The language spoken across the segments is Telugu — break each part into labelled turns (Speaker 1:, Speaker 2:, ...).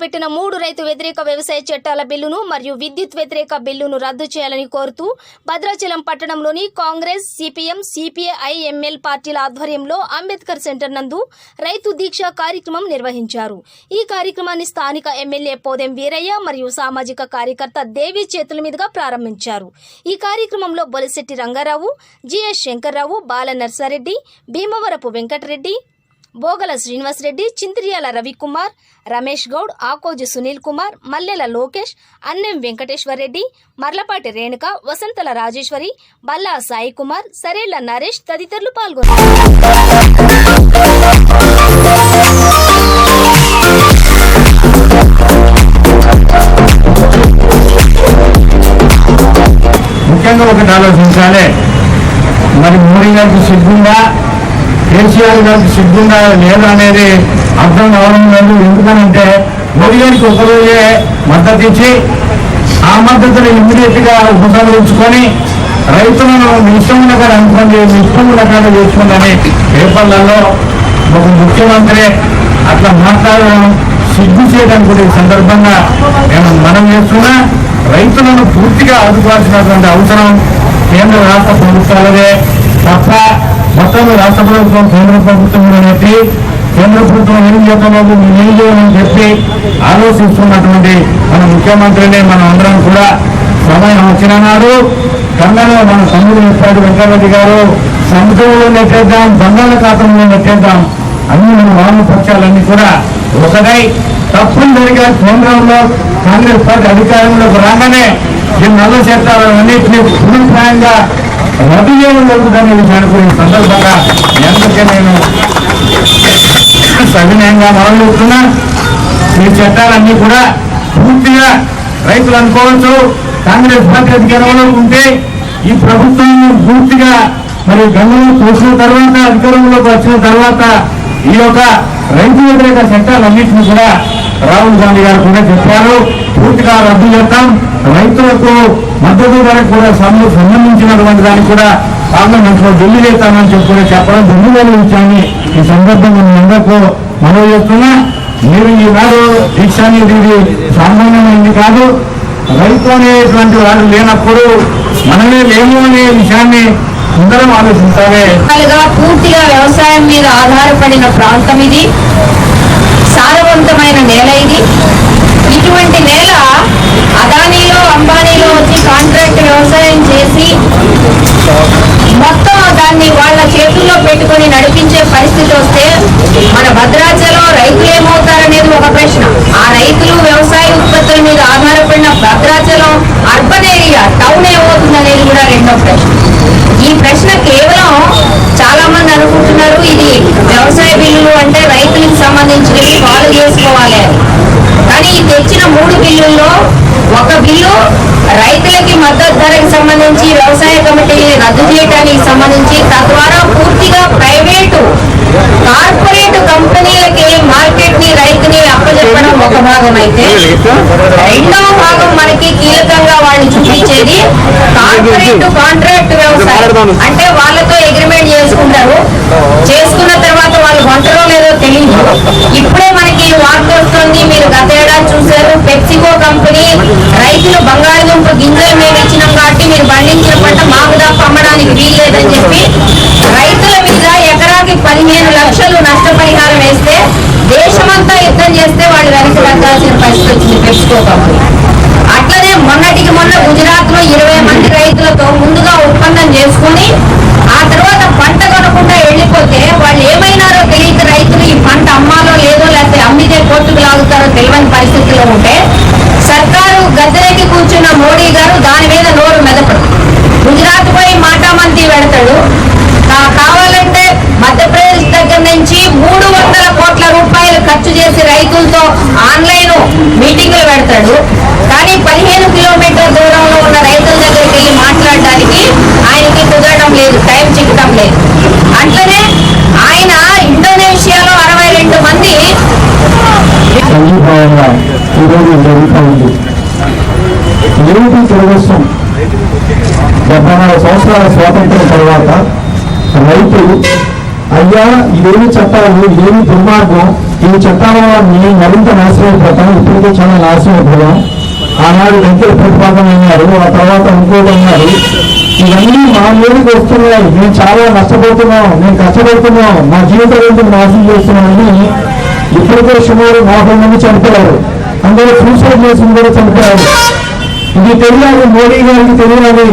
Speaker 1: ప్రవేశపెట్టిన 3 రైతు వ్యతిరేక వ్యవసాయ చట్టాల బిల్లును మరియు విద్యుత్ వ్యతిరేక బిల్లును రద్దు చేయాలని కోరుతూ భద్రాచలం పట్టణంలోని కాంగ్రెస్, సిపిఎం, సిపిఐ, ఎంఎల్ పార్టీల ఆధ్వర్యంలో అంబేద్కర్ సెంటర్ నందు రైతు దీక్ష కార్యక్రమం నిర్వహించారు. ఈ కార్యక్రమాన్ని స్థానిక ఎమ్మెల్యే పోదెం వీరయ్య మరియు సామాజిక కార్యకర్త దేవి చేతుల మీదుగా ప్రారంభించారు. ఈ కార్యక్రమంలో బొలిశెట్టి రంగారావు, జిఎస్ శంకర్రావు, బాల నర్సారెడ్డి, భీమవరపు వెంకటరెడ్డి, బోగల శ్రీనివాసరెడ్డి, చింత్రియాల రవికుమార్, రమేష్ గౌడ్, ఆకోజు సునీల్ కుమార్, మల్లెల లోకేష్, అన్నెం వెంకటేశ్వరరెడ్డి, మర్లపాటి రేణుక, వసంతల రాజేశ్వరి, బల్లా సాయి కుమార్, సరేళ్ల నరేష్ తదితరులు పాల్గొన్నారు.
Speaker 2: ముఖ్యంగా ఒకటి ఆలోచించాలి, మరి మోడీ గారికి సిగ్గుందా, కేసీఆర్ గారికి సిగ్గుందా లేదా అనేది అర్థం కావడం లేదు. ఎందుకనంటే మోడీ గారికి ఒకరోజే మద్దతు ఇచ్చి ఆ మద్దతును ఇమ్మీడియట్ గా ఉపసంహరించుకొని రైతులను ఇష్టం రకాలు అనుకోండి, ఇష్టం రకాలు చేసుకోండి పేపర్లలో ఒక ముఖ్యమంత్రి అట్లా మాట్లాడడం సిగ్గు చేయడానికి కూడా ఈ సందర్భంగా మనం చేస్తున్నా. రైతులను పూర్తిగా ఆదుకోవాల్సినటువంటి అవసరం కేంద్ర రాష్ట్ర ప్రభుత్వాలదే తప్ప మొత్తం రాష్ట్ర ప్రభుత్వం కేంద్ర ప్రభుత్వం అనేది కేంద్ర ప్రభుత్వం ఏం చెప్పలేదు, ఏం చేయాలని చెప్పి ఆలోచిస్తున్నటువంటి మన ముఖ్యమంత్రిని మనం అందరం కూడా సమయం వచ్చిన నాడు గంగలో మన తమ్ముడు చెప్పాడు వెంకటరెడ్డి గారు, సముద్రంలో నెట్టేద్దాం, బంగాళాఖాతంలో నెట్టేద్దాం, అన్ని మన వామపక్షాలన్నీ కూడా ఒకటై తప్పనిసరిగా కేంద్రంలో కాంగ్రెస్ పార్టీ అధికారంలోకి రాగానే ఈ నల్ల చట్టాలన్నింటినీ పూర్తిగా రద్దు చేయడం జరుగుతుందనే విషయాన్ని కూడా ఈ సందర్భంగా ఎందుకే నేను సవినయంగా మొదలుపెడుతున్నా. ఈ చట్టాలన్నీ కూడా పూర్తిగా రైతులు అనుకోవచ్చు, కాంగ్రెస్ పార్టీ అధికారంలో ఉంటే ఈ ప్రభుత్వాన్ని పూర్తిగా మరి గంగలో చూసిన తర్వాత అధికారంలోకి వచ్చిన తర్వాత ఈ యొక్క రైతు వ్యతిరేక చట్టాలన్నింటినీ కూడా రాహుల్ గాంధీ గారు కూడా చెప్పారు, పూర్తిగా రద్దు చేస్తాం, రైతులకు మద్దతు ధరకు కూడా సంబంధించినటువంటి దానికి కూడా పార్లమెంట్ లో ఢిల్లీ చేస్తామని చెప్పి చెప్పడం ఢిల్లీలో విషయాన్ని ఈ సందర్భంగా మీ అందరికీ మనవి చేస్తున్నా. మీరు ఈనాడు దీక్ష అనేది ఇది సామాన్యమైంది కాదు. రైతు అనేటువంటి వారు లేనప్పుడు మనమే లేము అనే విషయాన్ని అందరం ఆలోచించాలి.
Speaker 3: పూర్తిగా వ్యవసాయం మీద ఆధారపడిన ప్రాంతం ఇది, సారవంతమైన నేల ఇది. ఇటువంటి నేల అదానీలో, అంబానీలో వచ్చి కాంట్రాక్ట్ వ్యవసాయం చేసి మొత్తం దాన్ని వాళ్ళ చేతుల్లో పెట్టుకొని నడిపించే పరిస్థితి వస్తే మన భద్రాచలం రైతులు ఏమవుతారనేది ఒక ప్రశ్న. ఆ రైతులు వ్యవసాయ ఉత్పత్తుల మీద ఆధారపడిన భద్రాచలం అర్బన్ ఏరియా, టౌన్ ఏమవుతుందనేది కూడా రెండో ప్రశ్న. ఈ ప్రశ్న కేవలం చాలా మంది అనుకుంటున్నారు ఇది వ్యవసాయ బిల్లులు అంటే రైతులకు సంబంధించినవి వాళ్ళు చేసుకోవాలి అని. కానీ ఈ తెచ్చిన 3 బిల్లుల్లో ఒక బిల్లు రైతులకి మద్దతు ధరకు సంబంధించి వ్యవసాయ కమిటీని రద్దు చేయడానికి సంబంధించి, తద్వారా పూర్తిగా ప్రైవేటు కార్పొరేట్ కంపెనీలకి మార్కెట్ ని రైతుని అప్పచెప్పడం ఒక భాగం అయితే, రెండవ భాగం మనకి కీలకంగా వాళ్ళు చూపించేది కార్పొరేట్ కాంట్రాక్ట్ వ్యవసాయం. అంటే వాళ్ళతో అగ్రిమెంట్ చేసుకుంటారు, చేసుకున్న తర్వాత వాళ్ళు కొంటారో లేదో తెలియదు. ఇప్పుడే మనకి వార్త వస్తుంది, మీరు గత ఏడాది చూశారు, పెప్సికో కంపెనీ రైతులు బంగాళదుంప గింజలు మేము ఇచ్చినాం కాబట్టి మీరు పండించిన పంట మాకు దాకా అమ్మడానికి వీల్లేదని చెప్పి రైతుల మీద ఎకరాకి 15 లక్షలు నష్టపరిహారం వేస్తే దేశమంతా యుద్ధం చేస్తే వాళ్ళు వెనక్కి తగ్గాల్సిన పరిస్థితి వచ్చింది పెప్సికో కంపెనీ. అట్లనే మొన్నటికి మొన్న గుజరాత్ లో 20 మంది రైతులతో ముందుగా ఒప్పందం చేసుకుని ఆ తర్వాత పంట కొనకుండా వెళ్ళిపోతే వాళ్ళు ఏమైనారో తెలియక రైతులు ఈ పంట అమ్మాలో లేదో లేకపోతే అమ్మితే కోర్టుకు లాగుతారో తెలియని పరిస్థితిలో ఉంటే సర్కారు గద్దెకి కూర్చున్న మోడీ గారు దాని మీద నోరు మెదపడు. గుజరాత్ పోయి మాటామంతి పెడతాడు, కావాలంటే మధ్యప్రదేశ్ దగ్గర నుంచి 300 కోట్ల రూపాయలు ఖర్చు చేసి రైతులతో ఆన్లైన్ మీటింగ్లు పెడతాడు. కానీ 15 కిలోమీటర్ల దూరంలో ఉన్న రైతుల దగ్గరికి వెళ్ళి మాట్లాడడానికి ఆయనకి కుదరడం లేదు, టైం చిక్కడం లేదు. అట్లనే ఆయన ఇండోనేషియాలో 62 మంది
Speaker 2: తెలుగుదేశం 74 సంవత్సరాల స్వాతంత్రం తర్వాత రైతు అయ్యా ఇదేమి చట్టాలు, ఇదేమి దుర్మార్గం, ఈ చట్టాల వల్ల మరింత నాశనం అయిపోతాం, ఇప్పటికే చాలా నాశనం అయిపోయాం. ఆనాడు వెంకట ప్రతిపాదన అన్నారు, ఆ తర్వాత ఇంకోటి అన్నారు. ఇవన్నీ మా మీదకి వస్తున్నాయి, మేము చాలా నష్టపోతున్నాం, మేము కష్టపడుతున్నాం, మా జీవితాలను నాశనం చేస్తున్నామని ఇప్పటికే సుమారు 40 మంది చనిపోయారు. అందరూ సూసైడ్ చేసి కూడా చనిపోయారు. ఇది తెలియాలి, మోడీ గారికి తెలియాలి.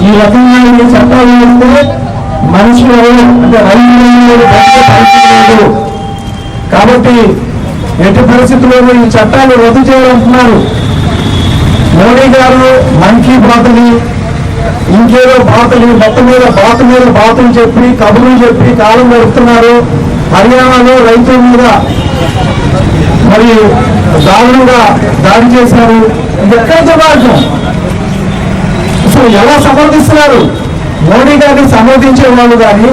Speaker 2: ఈ రకంగా ఈ చట్టాలు ఉంటే మనుషులు అంటే రైతులు లేదు. కాబట్టి ఎట్టి పరిస్థితుల్లో ఈ చట్టాలు రద్దు చేయాలంటున్నారు. మోడీ గారు మన్ కీ బాత్ని ఇంకేదో బాతులు మొత్తం మీద బాతులు చెప్పి కబుర్లు చెప్పి కాలం గడుపుతున్నారు. హర్యానాలో రైతుల మీద మరి దారుణంగా దాడి చేశారు. ఇది ఎక్కడ దుర్మార్గం? అసలు ఎలా సమర్థిస్తున్నారు? మోడీ గారిని సమర్థించే వాళ్ళు కానీ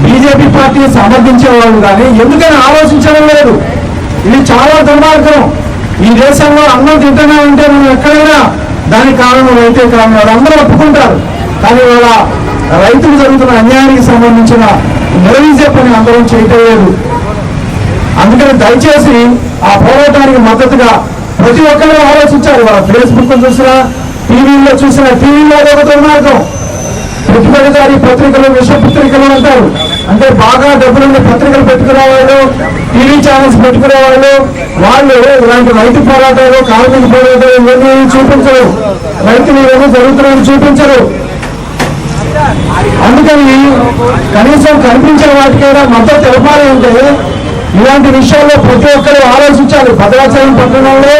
Speaker 2: బీజేపీ పార్టీని సమర్థించే వాళ్ళు కానీ ఎందుకని ఆలోచించడం లేదు? ఇది చాలా దుర్మార్గం. ఈ దేశంలో అన్నం తింటూనే ఉంటే మనం ఎక్కడైనా దానికి కారణం రైతే కారణం, వాళ్ళందరూ ఒప్పుకుంటారు. కానీ వాళ్ళ రైతులు జరుగుతున్న అన్యాయానికి సంబంధించిన నిలదీసే పని అందరం చేయటం లేదు. అందుకని దయచేసి ఆ పోరాటానికి మద్దతుగా ప్రతి ఒక్కరూ ఆలోచించారు. వాళ్ళ ఫేస్బుక్ చూసినా, టీవీలో చూసినా, టీవీలో ఒక దుర్మార్గం. పెట్టుబడిదారి పత్రికలు విషపత్రికలు అంటారు. అంటే బాగా డబ్బులున్న పత్రికలు పెట్టుకునే వాళ్ళు, టీవీ ఛానల్స్ పెట్టుకునే వాళ్ళు ఇలాంటి రైతు పోరాటాలు, కార్మిక పోరాటాలు ఇవన్నీ చూపించరు. రైతులు ఇవన్నీ జరుగుతున్నాయని చూపించరు. అందుకని కనీసం కనిపించే వాటికైనా మద్దతు తెలపాలి అంటే ఇలాంటి విషయాల్లో ప్రతి ఒక్కరు ఆలోచించాలి. భద్రాచలం పట్టణంలో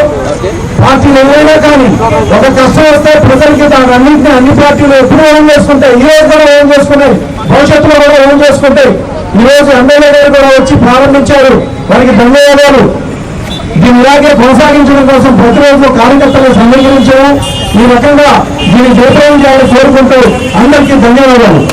Speaker 2: పార్టీలు ఏవైనా కానీ ఒక కష్టం వస్తే ప్రజలకి దానన్నింటినీ అన్ని పార్టీలు ఎప్పుడు ఓన్ చేసుకుంటాయి. ఈ రోజు కూడా ఓన్ చేసుకున్నాయి, భవిష్యత్తులో కూడా ఓన్ చేసుకుంటాయి. ఈ రోజు ఎమ్మెల్యే గారు కూడా వచ్చి ప్రారంభించారు, వారికి ధన్యవాదాలు. దీన్ని ఇలాగే కొనసాగించడం కోసం ప్రతిరోజు కార్యకర్తలు సమీకరించడం, ఈ రకంగా దీన్ని జయప్రదం చేయాలని కోరుకుంటూ అందరికీ ధన్యవాదాలు.